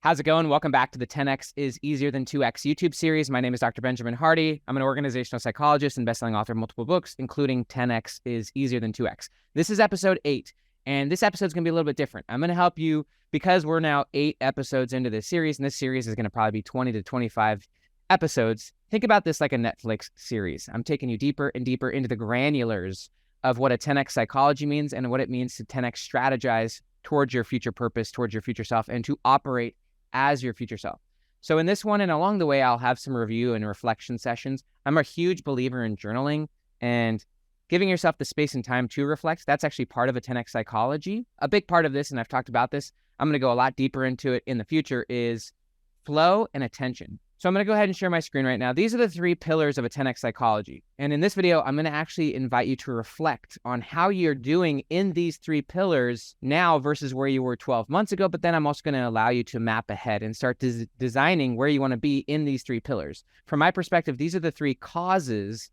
How's it going? Welcome back to the 10X is Easier Than 2X YouTube series. My name is Dr. Benjamin Hardy. I'm an organizational psychologist and best-selling author of multiple books, including 10X is Easier Than 2X. This is episode 8, and this episode is going to be a little bit different. I'm going to help you because we're now 8 episodes into this series, and this series is going to probably be 20 to 25 episodes. Think about this like a Netflix series. I'm taking you deeper and deeper into the granulars of what a 10X psychology means and what it means to 10X strategize towards your future purpose, towards your future self, and to operate as your future self. So in this one and along the way, I'll have some review and reflection sessions. I'm a huge believer in journaling and giving yourself the space and time to reflect. That's actually part of a 10X psychology. A big part of this, and I've talked about this, I'm going to go a lot deeper into it in the future, is flow and attention. So I'm going to go ahead and share my screen right now. These are the 3 pillars of a 10X psychology. And in this video, I'm going to actually invite you to reflect on how you're doing in these 3 pillars now versus where you were 12 months ago. But then I'm also going to allow you to map ahead and start designing where you want to be in these 3 pillars. From my perspective, these are the 3 causes.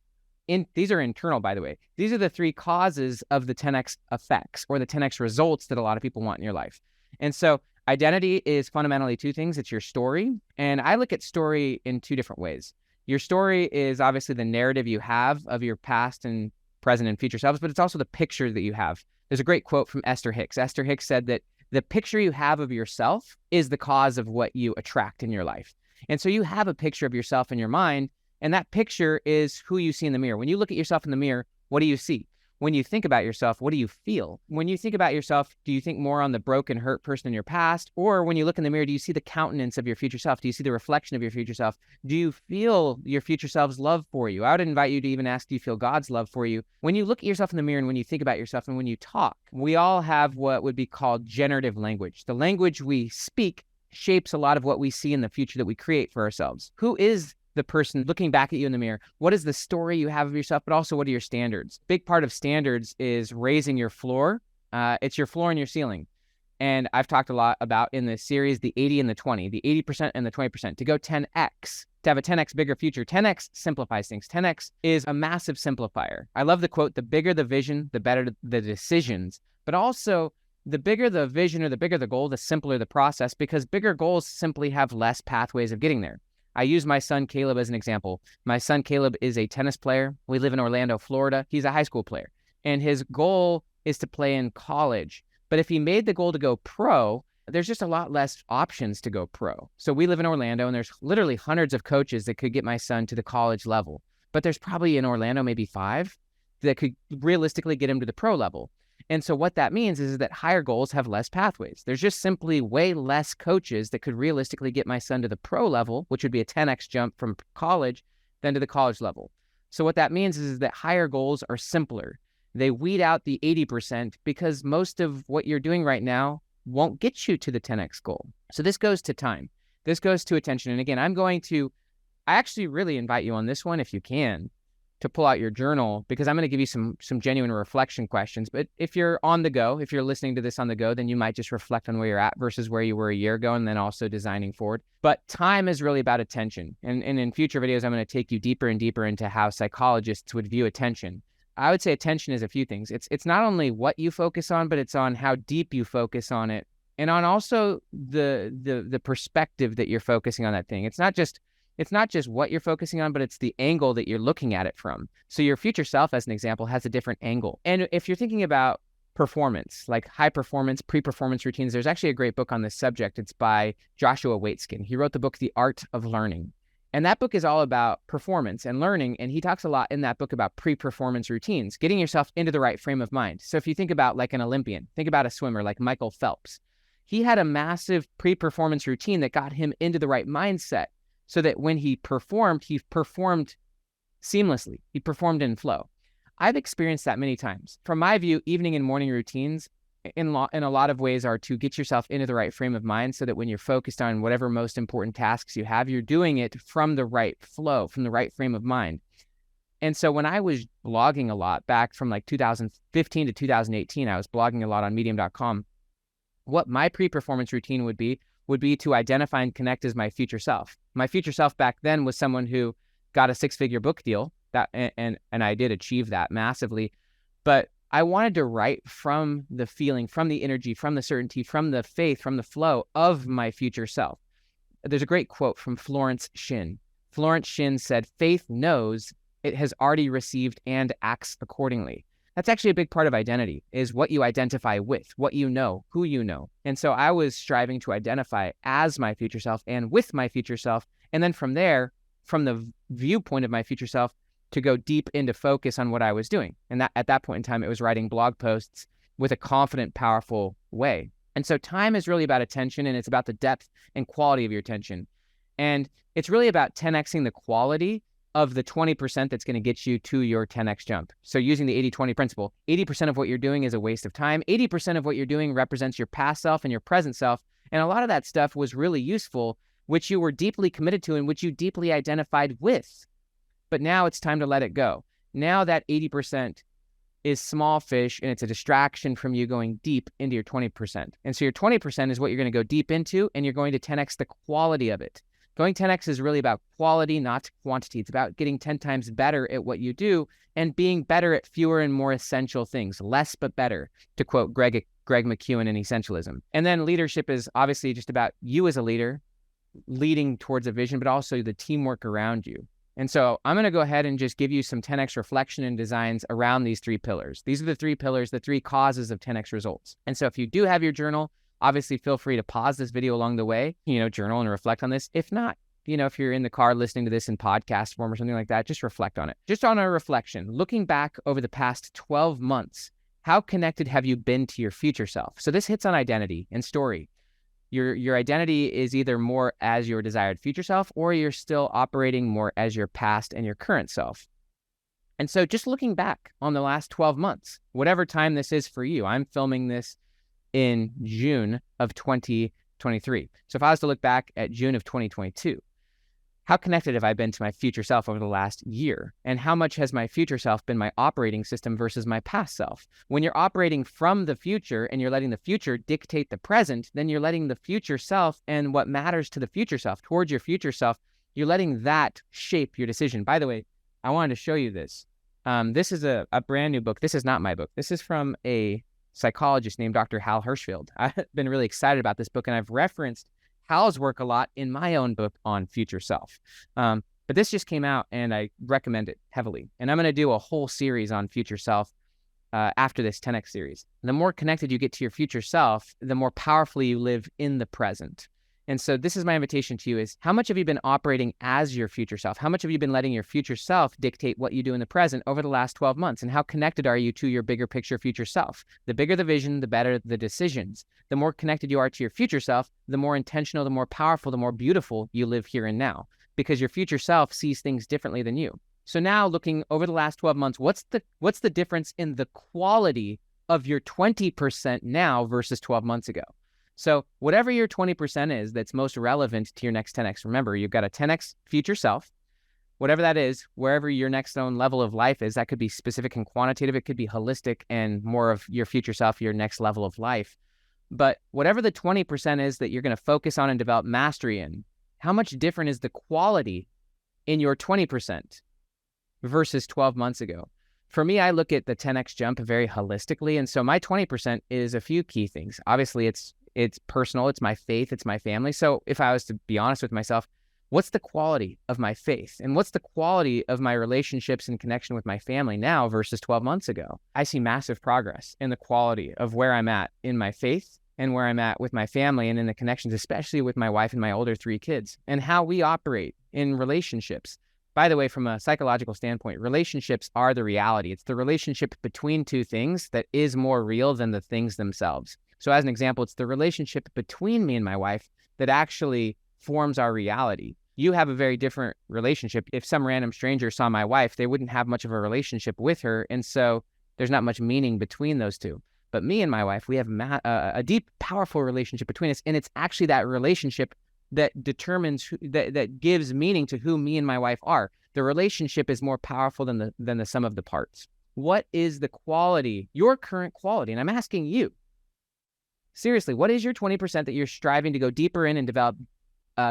These are internal, by the way. These are the 3 causes of the 10X effects or the 10X results that a lot of people want in your life. And so identity is fundamentally 2 things. It's your story. And I look at story in 2 different ways. Your story is obviously the narrative you have of your past and present and future selves, but it's also the picture that you have. There's a great quote from Esther Hicks. Esther Hicks said that the picture you have of yourself is the cause of what you attract in your life. And so you have a picture of yourself in your mind, and that picture is who you see in the mirror. When you look at yourself in the mirror, what do you see? When you think about yourself, what do you feel? When you think about yourself, do you think more on the broken, hurt person in your past? Or when you look in the mirror, do you see the countenance of your future self? Do you see the reflection of your future self? Do you feel your future self's love for you? I would invite you to even ask, do you feel God's love for you? When you look at yourself in the mirror and when you think about yourself and when you talk, we all have what would be called generative language. The language we speak shapes a lot of what we see in the future that we create for ourselves. Who is the person looking back at you in the mirror? What is the story you have of yourself, but also what are your standards? Big part of standards is raising your floor. It's your floor and your ceiling. And I've talked a lot about in this series, the 80 and the 20, the 80% and the 20%, to go 10X, to have a 10X bigger future. 10X simplifies things. 10X is a massive simplifier. I love the quote, the bigger the vision, the better the decisions, but also the bigger the vision or the bigger the goal, the simpler the process, because bigger goals simply have less pathways of getting there. I use my son Caleb as an example. My son Caleb is a tennis player. We live in Orlando, Florida. He's a high school player, and his goal is to play in college. But if he made the goal to go pro, there's just a lot less options to go pro. So we live in Orlando, and there's literally hundreds of coaches that could get my son to the college level. But there's probably in Orlando maybe 5 that could realistically get him to the pro level. And so what that means is that higher goals have less pathways. There's just simply way less coaches that could realistically get my son to the pro level, which would be a 10X jump from college, than to the college level. So what that means is that higher goals are simpler. They weed out the 80% because most of what you're doing right now won't get you to the 10X goal. So this goes to time. This goes to attention. And again, I actually really invite you on this one, if you can, to pull out your journal, because I'm going to give you some genuine reflection questions. But if you're on the go, if you're listening to this on the go, then you might just reflect on where you're at versus where you were a year ago, and then also designing forward. But time is really about attention. And in future videos, I'm going to take you deeper and deeper into how psychologists would view attention. I would say attention is a few things. It's not only what you focus on, but it's on how deep you focus on it, and on also the perspective that you're focusing on that thing. It's not just what you're focusing on, but it's the angle that you're looking at it from. So your future self, as an example, has a different angle. And if you're thinking about performance, like high performance, pre-performance routines, there's actually a great book on this subject. It's by Joshua Waitzkin. He wrote the book, The Art of Learning. And that book is all about performance and learning. And he talks a lot in that book about pre-performance routines, getting yourself into the right frame of mind. So if you think about like an Olympian, think about a swimmer like Michael Phelps. He had a massive pre-performance routine that got him into the right mindset, so that when he performed seamlessly. He performed in flow. I've experienced that many times. From my view, evening and morning routines in a lot of ways are to get yourself into the right frame of mind so that when you're focused on whatever most important tasks you have, you're doing it from the right flow, from the right frame of mind. And so when I was blogging a lot back from like 2015 to 2018, I was blogging a lot on medium.com. What my pre-performance routine would be to identify and connect as my future self. My future self back then was someone who got a 6-figure book deal, and I did achieve that massively. But I wanted to write from the feeling, from the energy, from the certainty, from the faith, from the flow of my future self. There's a great quote from Florence Shinn. Florence Shinn said, "Faith knows it has already received and acts accordingly." That's actually a big part of identity, is what you identify with, what you know, who you know. And so I was striving to identify as my future self and with my future self. And then from there, from the viewpoint of my future self, to go deep into focus on what I was doing. And that at that point in time, it was writing blog posts with a confident, powerful way. And so time is really about attention, and it's about the depth and quality of your attention. And it's really about 10xing the quality of the 20% that's going to get you to your 10x jump. So using the 80-20 principle, 80% of what you're doing is a waste of time. 80% of what you're doing represents your past self and your present self. And a lot of that stuff was really useful, which you were deeply committed to and which you deeply identified with. But now it's time to let it go. Now that 80% is small fish, and it's a distraction from you going deep into your 20%. And so your 20% is what you're going to go deep into, and you're going to 10x the quality of it. Going 10x is really about quality, not quantity. It's about getting 10 times better at what you do and being better at fewer and more essential things. Less but better, to quote Greg McKeown in Essentialism. And then leadership is obviously just about you as a leader leading towards a vision, but also the teamwork around you. And so I'm going to go ahead and just give you some 10x reflection and designs around these three pillars. These are the three pillars, the three causes of 10x results. And so if you do have your journal, obviously feel free to pause this video along the way, journal and reflect on this. If not, if you're in the car listening to this in podcast form or something like that, just reflect on it. Just on a reflection, looking back over the past 12 months, how connected have you been to your future self? So this hits on identity and story. Your identity is either more as your desired future self, or you're still operating more as your past and your current self. And so just looking back on the last 12 months, whatever time this is for you, I'm filming this in June of 2023. So if I was to look back at June of 2022, how connected have I been to my future self over the last year? And how much has my future self been my operating system versus my past self? When you're operating from the future and you're letting the future dictate the present, then you're letting the future self and what matters to the future self, towards your future self, you're letting that shape your decision. By the way, I wanted to show you this. This is a brand new book. This is not my book. This is from a psychologist named Dr. Hal Hershfield. I've been really excited about this book, and I've referenced Hal's work a lot in my own book on future self. But this just came out, and I recommend it heavily. And I'm going to do a whole series on future self after this 10X series. The more connected you get to your future self, the more powerfully you live in the present. And so this is my invitation to you is, how much have you been operating as your future self? How much have you been letting your future self dictate what you do in the present over the last 12 months? And how connected are you to your bigger picture future self? The bigger the vision, the better the decisions. The more connected you are to your future self, the more intentional, the more powerful, the more beautiful you live here and now, because your future self sees things differently than you. So now looking over the last 12 months, what's the difference in the quality of your 20% now versus 12 months ago? So whatever your 20% is that's most relevant to your next 10X, remember, you've got a 10X future self, whatever that is, wherever your next own level of life is. That could be specific and quantitative. It could be holistic and more of your future self, your next level of life. But whatever the 20% is that you're going to focus on and develop mastery in, how much different is the quality in your 20% versus 12 months ago? For me, I look at the 10X jump very holistically. And so my 20% is a few key things. Obviously, it's personal, it's my faith, it's my family. So if I was to be honest with myself, what's the quality of my faith? And what's the quality of my relationships and connection with my family now versus 12 months ago? I see massive progress in the quality of where I'm at in my faith and where I'm at with my family and in the connections, especially with my wife and my older 3 kids, and how we operate in relationships. By the way, from a psychological standpoint, relationships are the reality. It's the relationship between two things that is more real than the things themselves. So as an example, it's the relationship between me and my wife that actually forms our reality. You have a very different relationship. If some random stranger saw my wife, they wouldn't have much of a relationship with her. And so there's not much meaning between those two. But me and my wife, we have a deep, powerful relationship between us. And it's actually that relationship that determines, that gives meaning to who me and my wife are. The relationship is more powerful than the sum of the parts. What is the quality, your current quality? And I'm asking you, seriously, what is your 20% that you're striving to go deeper in and develop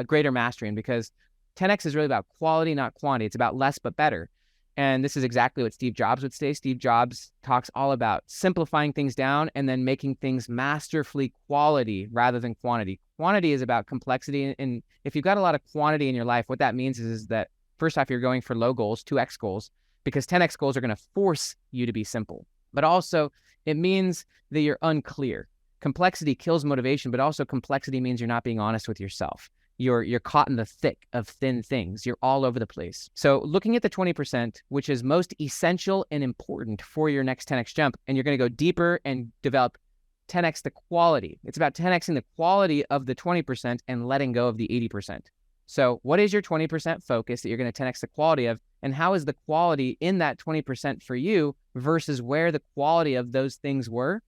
greater mastery in? Because 10X is really about quality, not quantity. It's about less but better. And this is exactly what Steve Jobs would say. Steve Jobs talks all about simplifying things down and then making things masterfully quality rather than quantity. Quantity is about complexity. And if you've got a lot of quantity in your life, what that means is that first off, you're going for low goals, 2x goals, because 10x goals are going to force you to be simple. But also, it means that you're unclear. Complexity kills motivation, but also complexity means you're not being honest with yourself. You're caught in the thick of thin things. You're all over the place. So looking at the 20%, which is most essential and important for your next 10x jump, and you're going to go deeper and develop 10x the quality. It's about 10xing the quality of the 20% and letting go of the 80%. So what is your 20% focus that you're going to 10x the quality of, and how is the quality in that 20% for you versus where the quality of those things were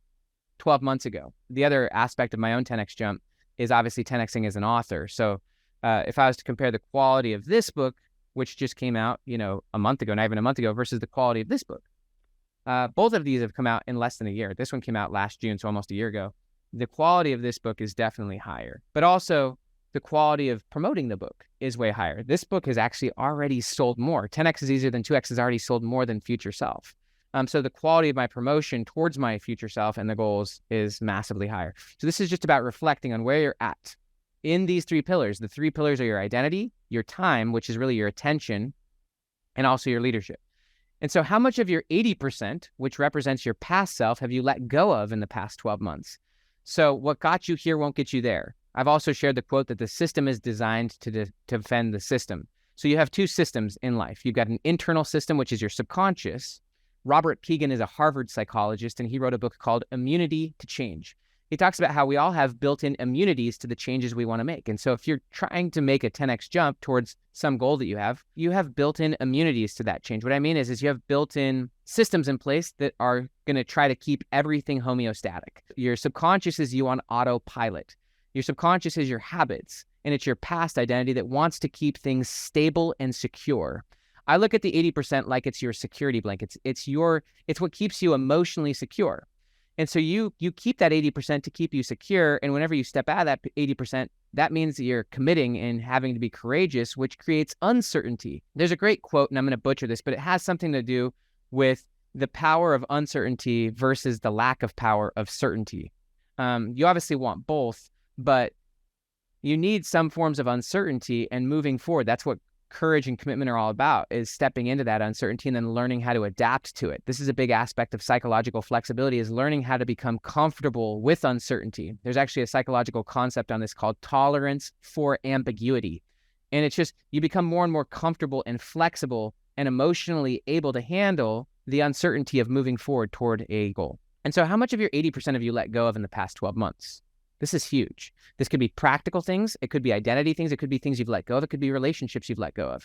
12 months ago? The other aspect of my own 10x jump is obviously 10xing as an author. So if I was to compare the quality of this book, which just came out, a month ago, not even a month ago, versus the quality of this book, both of these have come out in less than a year. This one came out last June, so almost a year ago. The quality of this book is definitely higher, but also the quality of promoting the book is way higher. This book has actually already sold more. 10x is easier than 2x has already sold more than Future Self. So the quality of my promotion towards my future self and the goals is massively higher. So this is just about reflecting on where you're at in these three pillars. The three pillars are your identity, your time, which is really your attention, and also your leadership. And so how much of your 80%, which represents your past self, have you let go of in the past 12 months? So what got you here won't get you there. I've also shared the quote that the system is designed to defend the system. So you have two systems in life. You've got an internal system, which is your subconscious. Robert Keegan is a Harvard psychologist, and he wrote a book called Immunity to Change. He talks about how we all have built-in immunities to the changes we want to make. And so if you're trying to make a 10x jump towards some goal that you have built-in immunities to that change. What I mean is you have built-in systems in place that are going to try to keep everything homeostatic. Your subconscious is you on autopilot. Your subconscious is your habits, and it's your past identity that wants to keep things stable and secure. I look at the 80% like it's your security blanket. It's what keeps you emotionally secure. And so you keep that 80% to keep you secure. And whenever you step out of that 80%, that means that you're committing and having to be courageous, which creates uncertainty. There's a great quote, and I'm going to butcher this, but it has something to do with the power of uncertainty versus the lack of power of certainty. You obviously want both, but you need some forms of uncertainty and moving forward. That's what courage and commitment are all about, is stepping into that uncertainty and then learning how to adapt to it. This is a big aspect of psychological flexibility, is learning how to become comfortable with uncertainty. There's actually a psychological concept on this called tolerance for ambiguity. And it's just, you become more and more comfortable and flexible and emotionally able to handle the uncertainty of moving forward toward a goal. And so how much of your 80% have you let go of in the past 12 months? This is huge. This could be practical things. It could be identity things. It could be things you've let go of. It could be relationships you've let go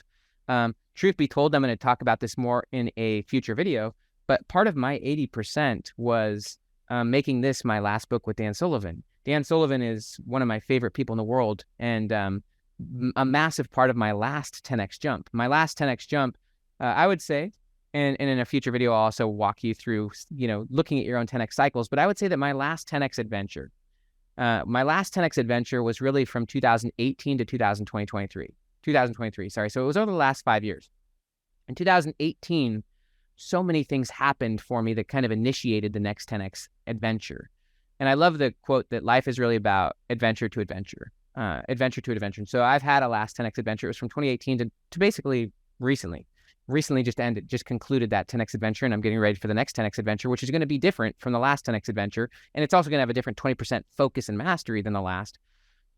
of. Truth be told, I'm going to talk about this more in a future video, but part of my 80% was making this my last book with Dan Sullivan. Dan Sullivan is one of my favorite people in the world, and a massive part of my last 10x jump. My last 10x jump, I would say, and in a future video, I'll also walk you through, looking at your own 10x cycles, but I would say that my last 10x adventure was really from 2018 to 2023. Sorry. So it was over the last 5 years. In 2018, so many things happened for me that kind of initiated the next 10x adventure. And I love the quote that life is really about adventure to adventure. And so I've had a last 10x adventure. It was from 2018 to basically recently just concluded that 10x adventure, and I'm getting ready for the next 10x adventure, which is going to be different from the last 10x adventure. And it's also going to have a different 20% focus and mastery than the last.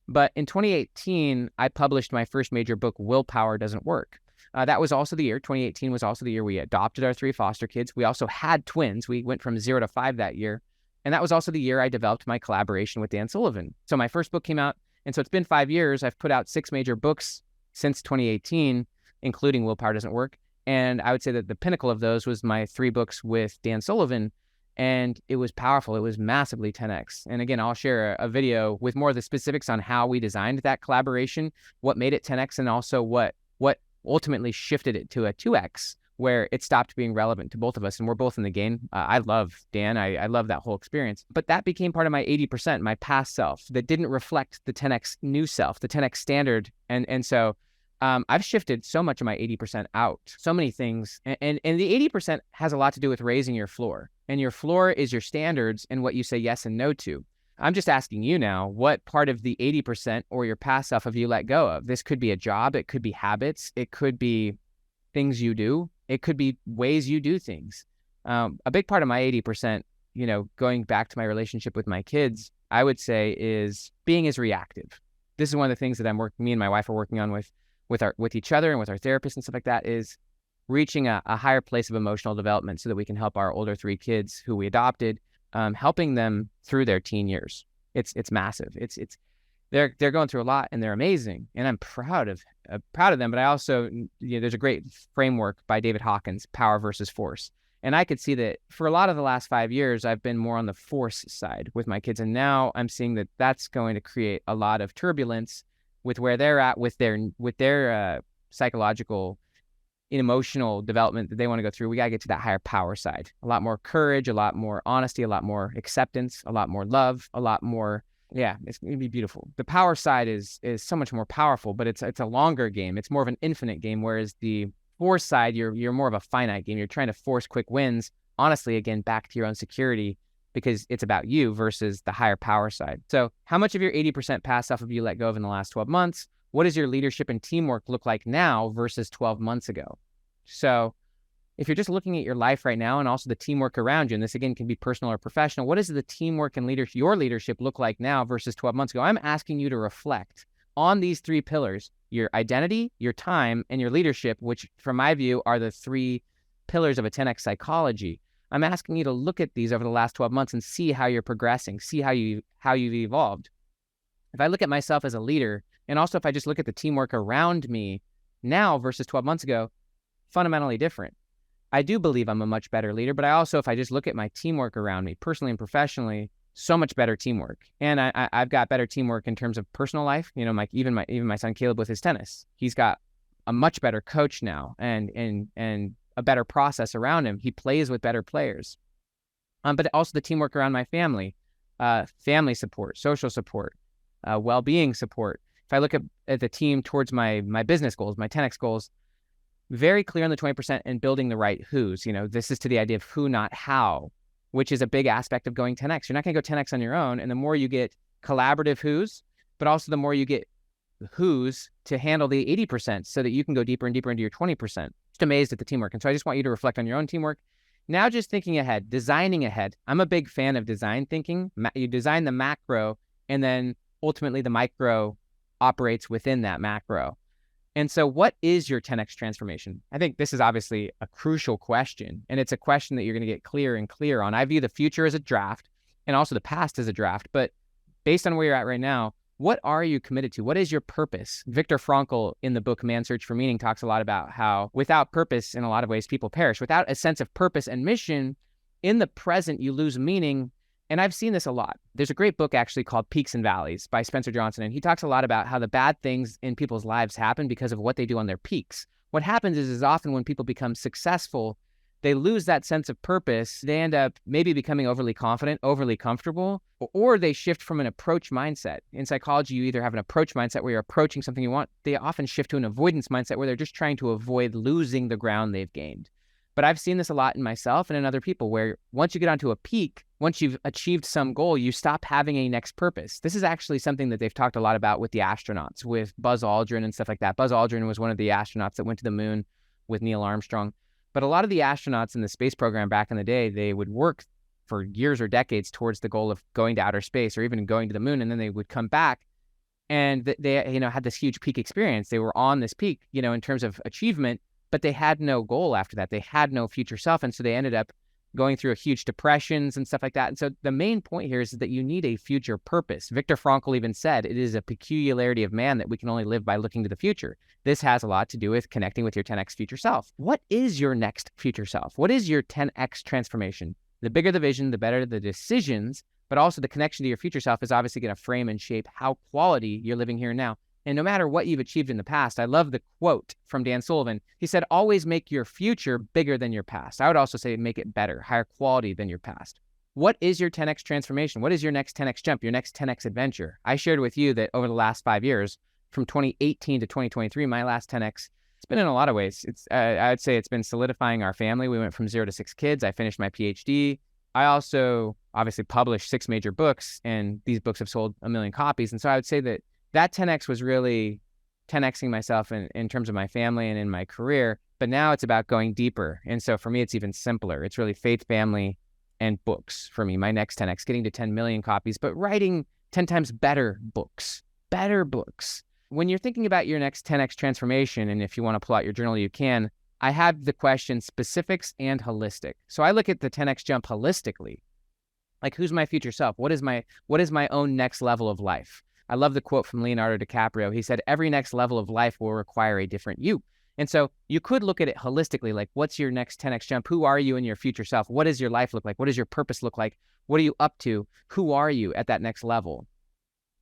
But in 2018, I published my first major book, Willpower Doesn't Work. That was also the year, 2018 was also the year we adopted our 3 foster kids. We also had twins. We went from 0 to 5 that year. And that was also the year I developed my collaboration with Dan Sullivan. So my first book came out. And so it's been 5 years. I've put out 6 major books since 2018, including Willpower Doesn't Work. And I would say that the pinnacle of those was my 3 books with Dan Sullivan. And it was powerful. It was massively 10x. And again, I'll share a video with more of the specifics on how we designed that collaboration, what made it 10x, and also what ultimately shifted it to a 2x, where it stopped being relevant to both of us. And we're both in the game. I love Dan. I love that whole experience. But that became part of my 80%, my past self, that didn't reflect the 10x new self, the 10x standard. And so I've shifted so much of my 80% out, so many things. And the 80% has a lot to do with raising your floor. And your floor is your standards and what you say yes and no to. I'm just asking you now, what part of the 80% or your past self have you let go of? This could be a job. It could be habits. It could be things you do. It could be ways you do things. A big part of my 80%, going back to my relationship with my kids, I would say is being as reactive. This is one of the things that me and my wife are working on with each other and with our therapist and stuff like that, is reaching a higher place of emotional development so that we can help our older 3 kids who we adopted, helping them through their teen years. It's massive. They're going through a lot and they're amazing. And I'm proud of them. But I also, there's a great framework by David Hawkins, Power versus Force. And I could see that for a lot of the last 5 years, I've been more on the force side with my kids. And now I'm seeing that that's going to create a lot of turbulence with where they're at with their psychological and emotional development that they want to go through. We got to get to that higher power side. A lot more courage, a lot more honesty, a lot more acceptance, a lot more love, a lot more. Yeah, it's going to be beautiful. The power side is so much more powerful, but it's a longer game. It's more of an infinite game, whereas the force side, you're more of a finite game. You're trying to force quick wins, honestly, again, back to your own security, because it's about you versus the higher power side. So how much of your 80% past self have you let go of in the last 12 months? What does your leadership and teamwork look like now versus 12 months ago? So if you're just looking at your life right now and also the teamwork around you, and this again can be personal or professional, what does the teamwork and your leadership look like now versus 12 months ago? I'm asking you to reflect on these 3 pillars: your identity, your time, and your leadership, which from my view are the 3 pillars of a 10X psychology. I'm asking you to look at these over the last 12 months and see how you're progressing, see how you've evolved. If I look at myself as a leader, and also if I just look at the teamwork around me now versus 12 months ago, fundamentally different. I do believe I'm a much better leader, but I also, if I just look at my teamwork around me, personally and professionally, so much better teamwork. And I've got better teamwork in terms of personal life. Even my son Caleb with his tennis, he's got a much better coach now and a better process around him. He plays with better players. But also the teamwork around my family, family support, social support, well-being support. If I look at the team towards my business goals, my 10X goals, very clear on the 20% and building the right who's. This is to the idea of who, not how, which is a big aspect of going 10X. You're not going to go 10X on your own. And the more you get collaborative who's, but also the more you get who's to handle the 80% so that you can go deeper and deeper into your 20%. Just amazed at the teamwork. And so I just want you to reflect on your own teamwork. Now just thinking ahead, designing ahead. I'm a big fan of design thinking. You design the macro and then ultimately the micro operates within that macro. And so what is your 10X transformation? I think this is obviously a crucial question, and it's a question that you're going to get clear and clear on. I view the future as a draft and also the past as a draft, but based on where you're at right now, what are you committed to? What is your purpose? Viktor Frankl in the book Man's Search for Meaning talks a lot about how without purpose, in a lot of ways, people perish. Without a sense of purpose and mission, in the present, you lose meaning. And I've seen this a lot. There's a great book actually called Peaks and Valleys by Spencer Johnson, and he talks a lot about how the bad things in people's lives happen because of what they do on their peaks. What happens is often when people become successful, they lose that sense of purpose. They end up maybe becoming overly confident, overly comfortable, or they shift from an approach mindset. In psychology, you either have an approach mindset where you're approaching something you want. They often shift to an avoidance mindset where they're just trying to avoid losing the ground they've gained. But I've seen this a lot in myself and in other people where once you get onto a peak, once you've achieved some goal, you stop having a next purpose. This is actually something that they've talked a lot about with the astronauts, with Buzz Aldrin and stuff like that. Buzz Aldrin was one of the astronauts that went to the moon with Neil Armstrong. But a lot of the astronauts in the space program back in the day, they would work for years or decades towards the goal of going to outer space or even going to the moon. And then they would come back and they had this huge peak experience. They were on this peak, in terms of achievement, but they had no goal after that. They had no future self. And so they ended up going through huge depressions and stuff like that. And so the main point here is that you need a future purpose. Viktor Frankl even said it is a peculiarity of man that we can only live by looking to the future. This has a lot to do with connecting with your 10X future self. What is your next future self? What is your 10X transformation? The bigger the vision, the better the decisions, but also the connection to your future self is obviously going to frame and shape how quality you're living here and now. And no matter what you've achieved in the past, I love the quote from Dan Sullivan. He said, always make your future bigger than your past. I would also say make it better, higher quality than your past. What is your 10X transformation? What is your next 10X jump, your next 10X adventure? I shared with you that over the last 5 years, from 2018 to 2023, my last 10X, it's been in a lot of ways. I would say it's been solidifying our family. We went from 0 to 6 kids. I finished my PhD. I also obviously published 6 major books, and these books have sold 1 million copies. And so I would say that 10X was really 10Xing myself in terms of my family and in my career. But now it's about going deeper. And so for me, it's even simpler. It's really faith, family, and books for me. My next 10X, getting to 10 million copies, but writing 10 times better books. When you're thinking about your next 10X transformation, and if you want to pull out your journal, you can, I have the question specifics and holistic. So I look at the 10X jump holistically. Like, who's my future self? What is my own next level of life? I love the quote from Leonardo DiCaprio. He said, every next level of life will require a different you. And so you could look at it holistically, like, what's your next 10X jump? Who are you in your future self? What does your life look like? What does your purpose look like? What are you up to? Who are you at that next level?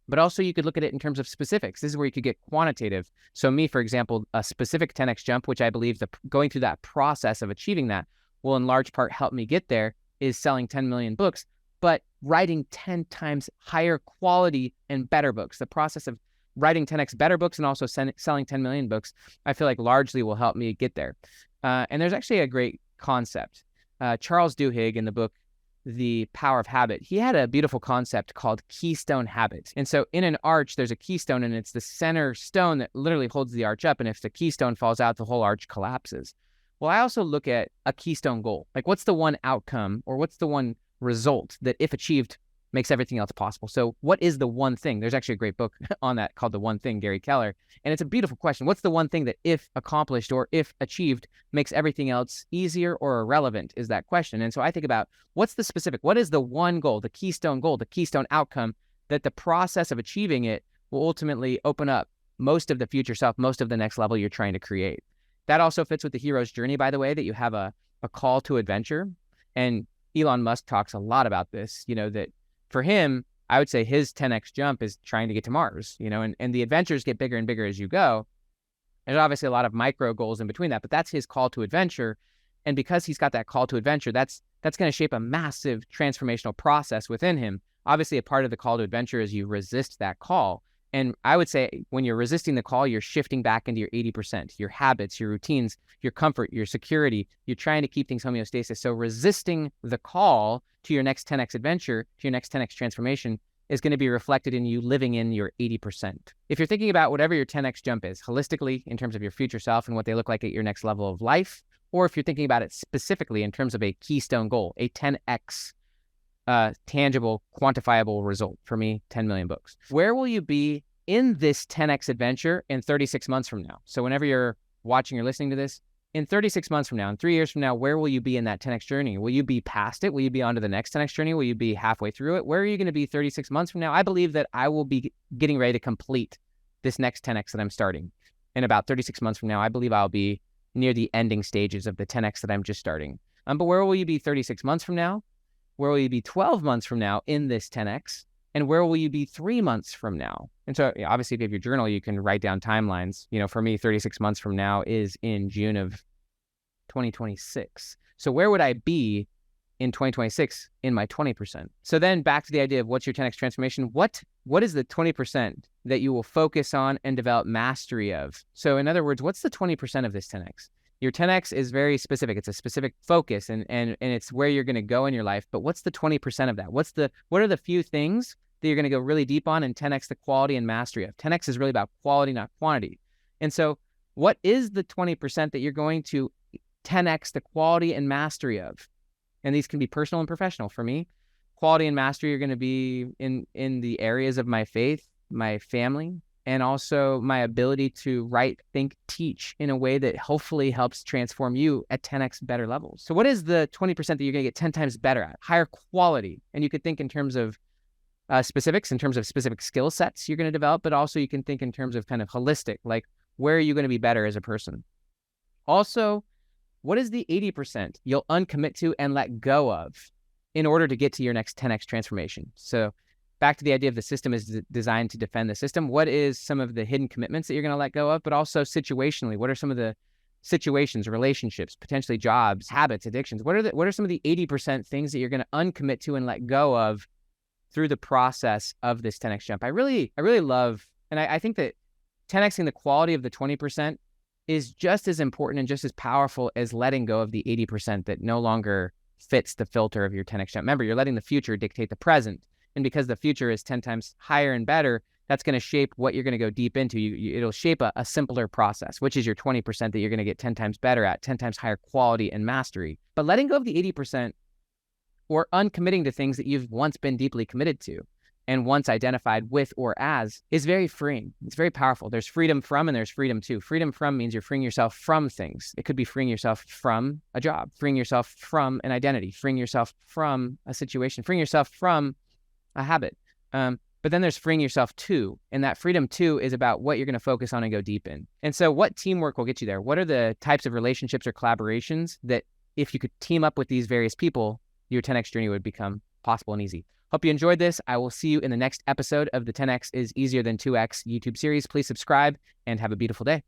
But also you could look at it in terms of specifics. This is where you could get quantitative. So me, for example, a specific 10X jump, which I believe going through that process of achieving that will in large part help me get there, is selling 10 million books, but writing 10 times higher quality and better books. The process of writing 10X better books and also selling 10 million books, I feel like largely will help me get there. And there's actually a great concept. Charles Duhigg, in the book, The Power of Habit, he had a beautiful concept called keystone habit. And so in an arch, there's a keystone, and it's the center stone that literally holds the arch up. And if the keystone falls out, the whole arch collapses. Well, I also look at a keystone goal. Like, what's the one outcome, or what's the one result that, if achieved, makes everything else possible? So what is the one thing? There's actually a great book on that called The One Thing, Gary Keller. And it's a beautiful question. What's the one thing that, if accomplished or if achieved, makes everything else easier or irrelevant, is that question. And so I think about, what's the specific, what is the one goal, the keystone outcome, that the process of achieving it will ultimately open up most of the future self, most of the next level you're trying to create. That also fits with the hero's journey, by the way, that you have a call to adventure. And Elon Musk talks a lot about this, that for him, I would say his 10X jump is trying to get to Mars, and the adventures get bigger and bigger as you go. There's obviously a lot of micro goals in between that, but that's his call to adventure. And because he's got that call to adventure, that's going to shape a massive transformational process within him. Obviously, a part of the call to adventure is you resist that call. And I would say when you're resisting the call, you're shifting back into your 80%, your habits, your routines, your comfort, your security. You're trying to keep things homeostasis. So resisting the call to your next 10X adventure, to your next 10X transformation, is going to be reflected in you living in your 80%. If you're thinking about whatever your 10X jump is, holistically in terms of your future self and what they look like at your next level of life, or if you're thinking about it specifically in terms of a keystone goal, a 10X tangible, quantifiable result, for me, 10 million books. Where will you be in this 10X adventure in 36 months from now? So whenever you're watching or listening to this, in 36 months from now, in 3 years from now, where will you be in that 10X journey? Will you be past it? Will you be on to the next 10X journey? Will you be halfway through it? Where are you going to be 36 months from now? I believe that I will be getting ready to complete this next 10X that I'm starting. In about 36 months from now, I believe I'll be near the ending stages of the 10X that I'm just starting. But where will you be 36 months from now? Where will you be 12 months from now in this 10X? And where will you be 3 months from now? And so obviously, if you have your journal, you can write down timelines. For me, 36 months from now is in June of 2026. So where would I be in 2026 in my 20%? So then back to the idea of what's your 10X transformation? What is the 20% that you will focus on and develop mastery of? So in other words, what's the 20% of this 10X? Your 10X is very specific. It's a specific focus and it's where you're going to go in your life. But what's the 20% of that? What are the few things that you're going to go really deep on and 10X the quality and mastery of? 10X is really about quality, not quantity. And so what is the 20% that you're going to 10X the quality and mastery of? And these can be personal and professional. For me, quality and mastery are going to be in the areas of my faith, my family, and also my ability to write, think, teach in a way that hopefully helps transform you at 10X better levels. So what is the 20% that you're going to get 10 times better at? Higher quality. And you could think in terms of specifics, in terms of specific skill sets you're going to develop, but also you can think in terms of kind of holistic, like where are you going to be better as a person? Also, what is the 80% you'll uncommit to and let go of in order to get to your next 10X transformation? So back to the idea of the system is designed to defend the system. What is some of the hidden commitments that you're going to let go of? But also situationally, what are some of the situations, relationships, potentially jobs, habits, addictions? What are some of the 80% things that you're going to uncommit to and let go of through the process of this 10X jump? I really love, and I think that 10xing the quality of the 20% is just as important and just as powerful as letting go of the 80% that no longer fits the filter of your 10x jump. Remember, you're letting the future dictate the present. And because the future is 10 times higher and better, that's going to shape what you're going to go deep into. It'll shape a simpler process, which is your 20% that you're going to get 10 times better at, 10 times higher quality and mastery. But letting go of the 80% or uncommitting to things that you've once been deeply committed to and once identified with or as is very freeing. It's very powerful. There's freedom from and there's freedom to. Freedom from means you're freeing yourself from things. It could be freeing yourself from a job, freeing yourself from an identity, freeing yourself from a situation, freeing yourself from a habit. But then there's freeing yourself to, and that freedom to is about what you're going to focus on and go deep in. And so what teamwork will get you there? What are the types of relationships or collaborations that if you could team up with these various people, your 10x journey would become possible and easy? Hope you enjoyed this. I will see you in the next episode of the 10x is easier than 2x YouTube series. Please subscribe and have a beautiful day.